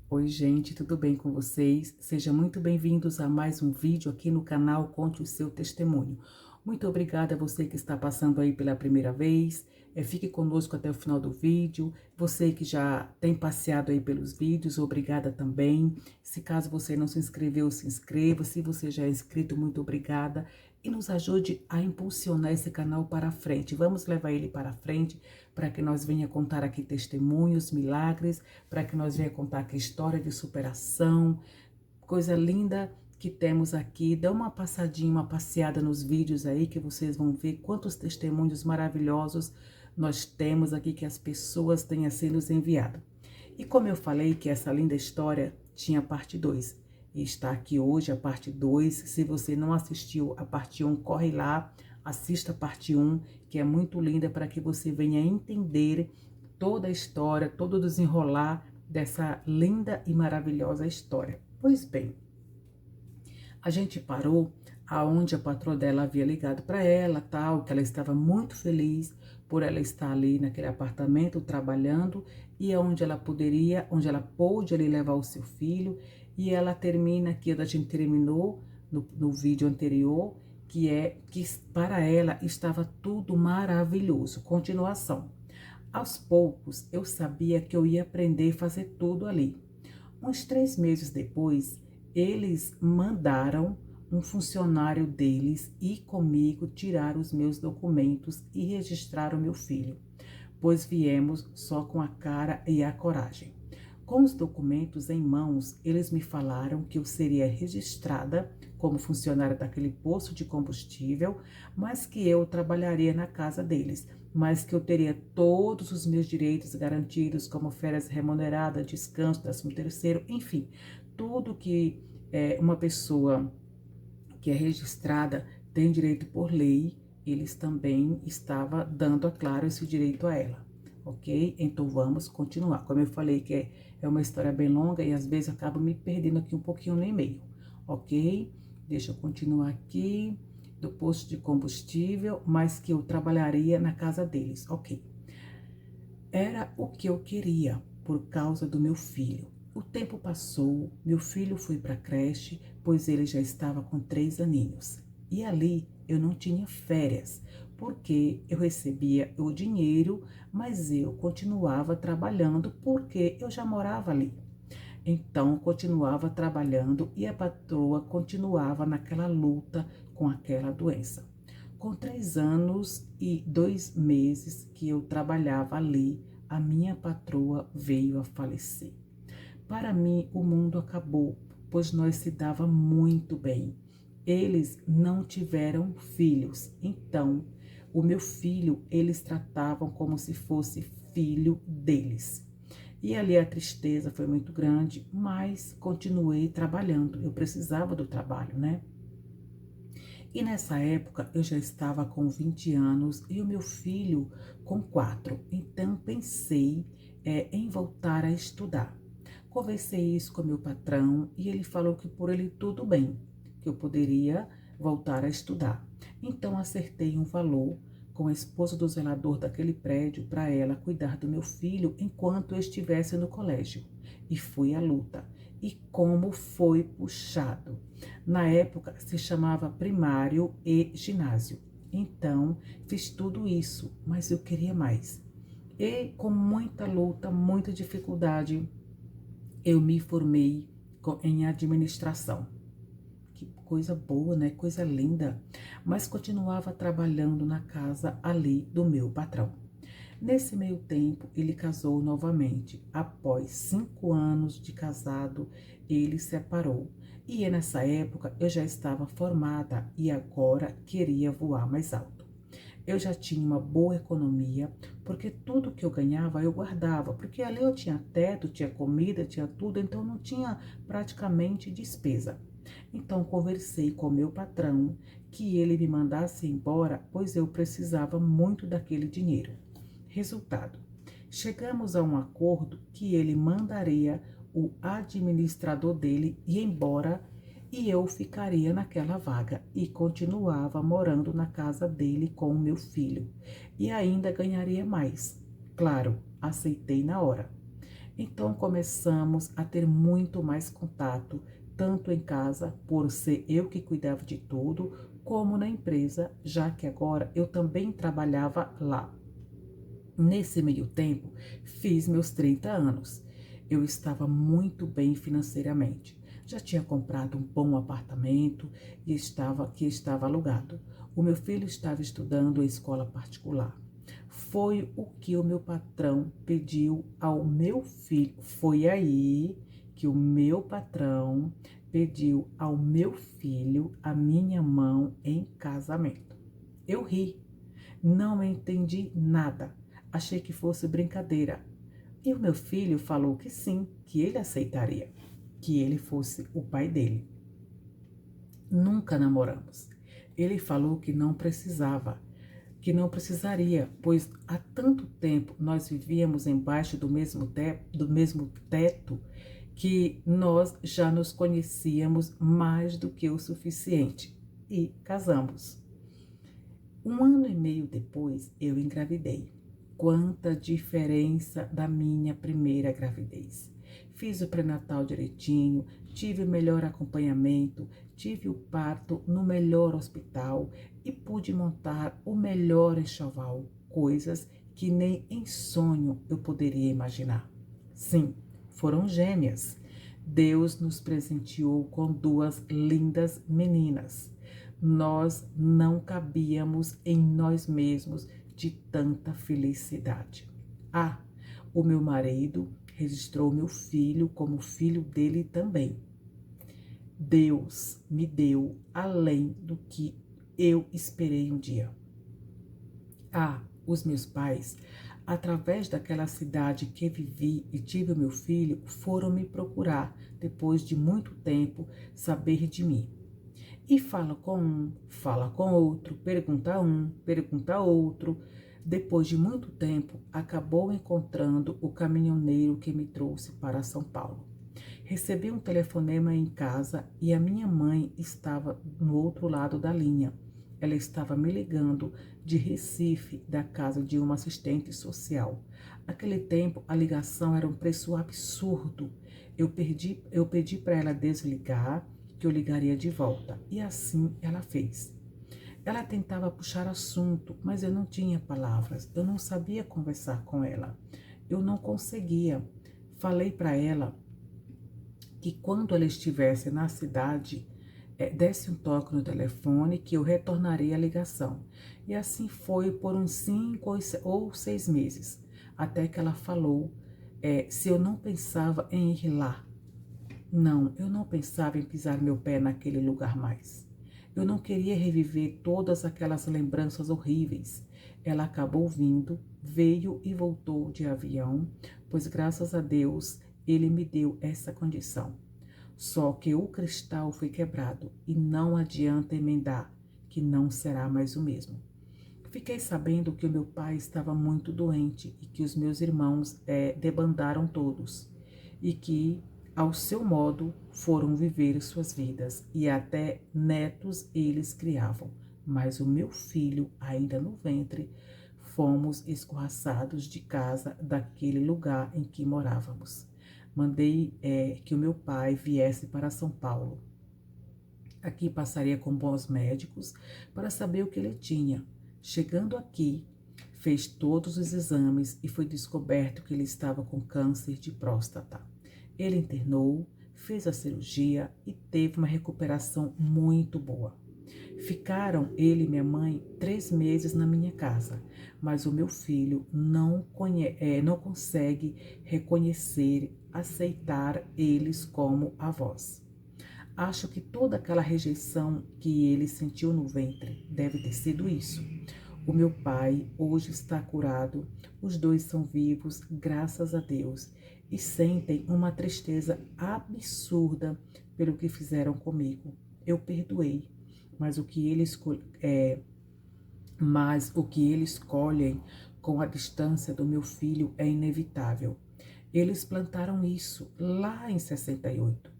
Oi, gente, tudo bem com vocês? Sejam muito bem-vindos a mais um vídeo aqui no canal Conte o Seu Testemunho. Muito obrigada a você que está passando aí pela primeira vez. Fique conosco até o final do vídeo. Você que já tem passeado aí pelos vídeos, obrigada também. Se caso você não se inscreveu, se inscreva. Se você já é inscrito, muito obrigada. E nos ajude a impulsionar esse canal para frente. Vamos levar ele para frente para que nós venha contar aqui testemunhos, milagres, para que nós venha contar aqui história de superação, coisa linda que temos aqui. Dá uma passadinha, uma passeada nos vídeos aí que vocês vão ver quantos testemunhos maravilhosos nós temos aqui que as pessoas têm a ser nos enviado. E como eu falei que essa linda história tinha parte 2, e está aqui hoje a parte 2. Se você não assistiu a parte 1, corre lá, assista a parte 1, que é muito linda para que você venha entender toda a história, todo o desenrolar dessa linda e maravilhosa história. Pois bem, a gente parou aonde a patroa dela havia ligado para ela, tal, que ela estava muito feliz por ela estar ali naquele apartamento trabalhando e aonde ela poderia, onde ela pôde ali levar o seu filho. E ela termina aqui, a gente terminou no vídeo anterior, que é que para ela estava tudo maravilhoso. Continuação. Aos poucos, eu sabia que eu ia aprender a fazer tudo ali. Uns 3 meses depois, eles mandaram um funcionário deles ir comigo tirar os meus documentos e registrar o meu filho, pois viemos só com a cara e a coragem. Com os documentos em mãos, eles me falaram que eu seria registrada como funcionária daquele posto de combustível, mas que eu trabalharia na casa deles, mas que eu teria todos os meus direitos garantidos, como férias remuneradas, descanso, 13º, enfim, tudo que uma pessoa que é registrada tem direito por lei, eles também estavam dando, claro, esse direito a ela, ok? Então vamos continuar. Como eu falei que é uma história bem longa e às vezes eu acabo me perdendo aqui um pouquinho no e-mail, ok? Deixa eu continuar aqui. Do posto de combustível, mas que eu trabalharia na casa deles, ok? Era o que eu queria por causa do meu filho. O tempo passou, meu filho foi para a creche, pois ele já estava com 3 aninhos. E ali eu não tinha férias, porque eu recebia o dinheiro, mas eu continuava trabalhando porque eu já morava ali. Então, continuava trabalhando e a patroa continuava naquela luta com aquela doença. Com 3 anos e 2 meses que eu trabalhava ali, a minha patroa veio a falecer. Para mim, o mundo acabou, pois nós se dava muito bem. Eles não tiveram filhos, então o meu filho eles tratavam como se fosse filho deles. E ali a tristeza foi muito grande, mas continuei trabalhando. Eu precisava do trabalho, né? E nessa época eu já estava com 20 anos e o meu filho com 4. Então pensei em voltar a estudar. Conversei isso com meu patrão e ele falou que por ele tudo bem, que eu poderia voltar a estudar. Então acertei um valor com a esposa do zelador daquele prédio para ela cuidar do meu filho enquanto eu estivesse no colégio. E fui à luta. E como foi puxado. Na época se chamava primário e ginásio. Então fiz tudo isso, mas eu queria mais. E com muita luta, muita dificuldade, eu me formei em administração. Que coisa boa, né? Coisa linda. Mas continuava trabalhando na casa ali do meu patrão. Nesse meio tempo, ele casou novamente. Após 5 anos de casado, ele separou. E nessa época eu já estava formada e agora queria voar mais alto. Eu já tinha uma boa economia, porque tudo que eu ganhava eu guardava, porque ali eu tinha teto, tinha comida, tinha tudo, então não tinha praticamente despesa. Então conversei com meu patrão que ele me mandasse embora, pois eu precisava muito daquele dinheiro. Resultado: chegamos a um acordo que ele mandaria o administrador dele ir embora e eu ficaria naquela vaga e continuava morando na casa dele com o meu filho e ainda ganharia mais. Claro, aceitei na hora. Então começamos a ter muito mais contato, tanto em casa, por ser eu que cuidava de tudo, como na empresa, já que agora eu também trabalhava lá. Nesse meio tempo, fiz meus 30 anos. Eu estava muito bem financeiramente. Já tinha comprado um bom apartamento e estava alugado. O meu filho estava estudando em escola particular. Foi o que o meu patrão pediu ao meu filho. Foi aí que o meu patrão pediu ao meu filho a minha mão em casamento. Eu ri, não entendi nada. Achei que fosse brincadeira. E o meu filho falou que sim, que ele aceitaria, que ele fosse o pai dele. Nunca namoramos. Ele falou que não precisaria, pois há tanto tempo nós vivíamos embaixo do mesmo teto que nós já nos conhecíamos mais do que o suficiente e casamos. 1 ano e meio depois, eu engravidei. Quanta diferença da minha primeira gravidez. Fiz o pré-natal direitinho, tive o melhor acompanhamento, tive o parto no melhor hospital e pude montar o melhor enxoval, coisas que nem em sonho eu poderia imaginar. Sim, foram gêmeas. Deus nos presenteou com 2 lindas meninas. Nós não cabíamos em nós mesmos de tanta felicidade. Ah, o meu marido registrou meu filho como filho dele também. Deus me deu além do que eu esperei um dia. Ah, os meus pais, através daquela cidade que vivi e tive o meu filho, foram me procurar depois de muito tempo saber de mim. E fala com um, fala com outro, pergunta outro. Depois de muito tempo, acabou encontrando o caminhoneiro que me trouxe para São Paulo. Recebi um telefonema em casa e a minha mãe estava no outro lado da linha. Ela estava me ligando de Recife, da casa de uma assistente social. Naquele tempo, a ligação era um preço absurdo. Eu pedi para ela desligar, que eu ligaria de volta. E assim ela fez. Ela tentava puxar assunto, mas eu não tinha palavras. Eu não sabia conversar com ela. Eu não conseguia. Falei para ela que quando ela estivesse na cidade, desse um toque no telefone que eu retornaria a ligação. E assim foi por uns 5 ou 6 meses, até que ela falou se eu não pensava em ir lá. Não, eu não pensava em pisar meu pé naquele lugar mais. Eu não queria reviver todas aquelas lembranças horríveis. Ela acabou vindo, veio e voltou de avião, pois graças a Deus ele me deu essa condição. Só que o cristal foi quebrado e não adianta emendar, que não será mais o mesmo. Fiquei sabendo que o meu pai estava muito doente e que os meus irmãos debandaram todos e que, ao seu modo, foram viver suas vidas e até netos eles criavam. Mas o meu filho, ainda no ventre, fomos escorraçados de casa daquele lugar em que morávamos. Mandei que o meu pai viesse para São Paulo. Aqui passaria com bons médicos para saber o que ele tinha. Chegando aqui, fez todos os exames e foi descoberto que ele estava com câncer de próstata. Ele internou, fez a cirurgia e teve uma recuperação muito boa. Ficaram ele e minha mãe 3 meses na minha casa, mas o meu filho não consegue reconhecer, aceitar eles como avós. Acho que toda aquela rejeição que ele sentiu no ventre deve ter sido isso. O meu pai hoje está curado, os 2 são vivos, graças a Deus, e sentem uma tristeza absurda pelo que fizeram comigo. Eu perdoei, mas o que eles colhem com a distância do meu filho é inevitável. Eles plantaram isso lá em 68.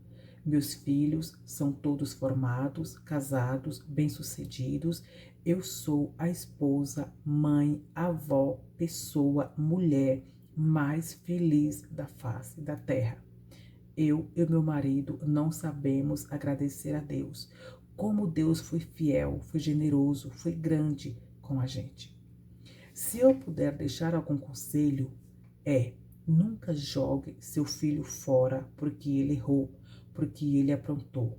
Meus filhos são todos formados, casados, bem-sucedidos. Eu sou a esposa, mãe, avó, pessoa, mulher mais feliz da face da terra. Eu e meu marido não sabemos agradecer a Deus. Como Deus foi fiel, foi generoso, foi grande com a gente. Se eu puder deixar algum conselho, nunca jogue seu filho fora porque ele errou, porque ele aprontou.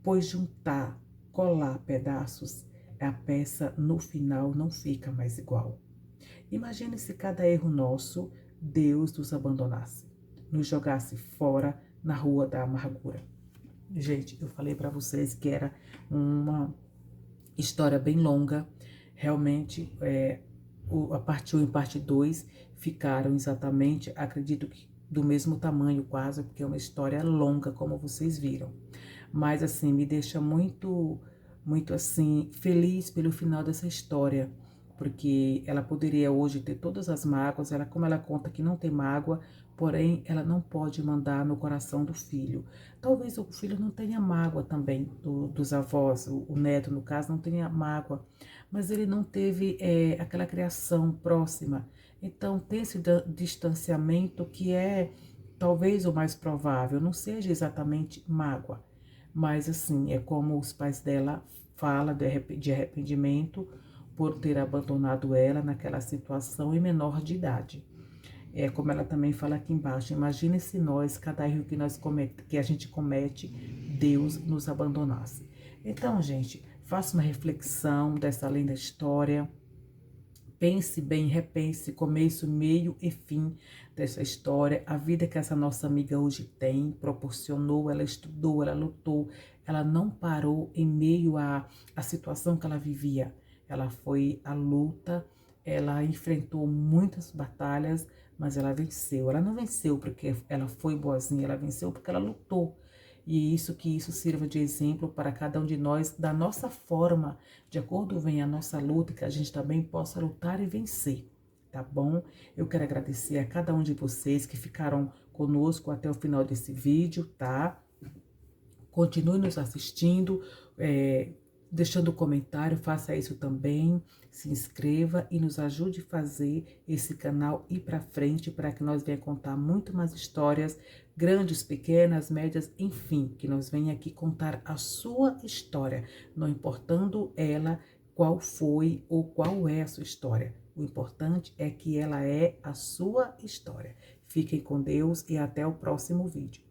Pois juntar, colar pedaços, a peça no final não fica mais igual. Imagine se cada erro nosso, Deus nos abandonasse, nos jogasse fora na rua da amargura. Gente, eu falei para vocês que era uma história bem longa. Realmente, a parte 1 e parte 2 ficaram exatamente, acredito que do mesmo tamanho quase, porque é uma história longa, como vocês viram. Mas assim, me deixa muito assim, feliz pelo final dessa história, porque ela poderia hoje ter todas as mágoas, como ela conta que não tem mágoa, porém ela não pode mandar no coração do filho. Talvez o filho não tenha mágoa também dos avós, o neto no caso não tenha mágoa, mas ele não teve aquela criação próxima. Então tem esse distanciamento que é talvez o mais provável, não seja exatamente mágoa, mas assim, é como os pais dela falam de arrependimento por ter abandonado ela naquela situação em menor de idade. É como ela também fala aqui embaixo, imagine se nós, cada erro que a gente comete, Deus nos abandonasse. Então, gente, faça uma reflexão dessa linda história. Pense bem, repense começo, meio e fim dessa história. A vida que essa nossa amiga hoje tem, proporcionou, ela estudou, ela lutou, ela não parou em meio à situação que ela vivia. Ela foi à luta, ela enfrentou muitas batalhas, mas ela venceu. Ela não venceu porque ela foi boazinha, ela venceu porque ela lutou. E que isso sirva de exemplo para cada um de nós, da nossa forma, de acordo venha a nossa luta, que a gente também possa lutar e vencer, tá bom? Eu quero agradecer a cada um de vocês que ficaram conosco até o final desse vídeo, tá? Continue nos assistindo, deixando comentário, faça isso também, se inscreva e nos ajude a fazer esse canal ir para frente para que nós venhamos contar muito mais histórias, grandes, pequenas, médias, enfim, que nós venhamos aqui contar a sua história, não importando ela qual foi ou qual é a sua história. O importante é que ela é a sua história. Fiquem com Deus e até o próximo vídeo.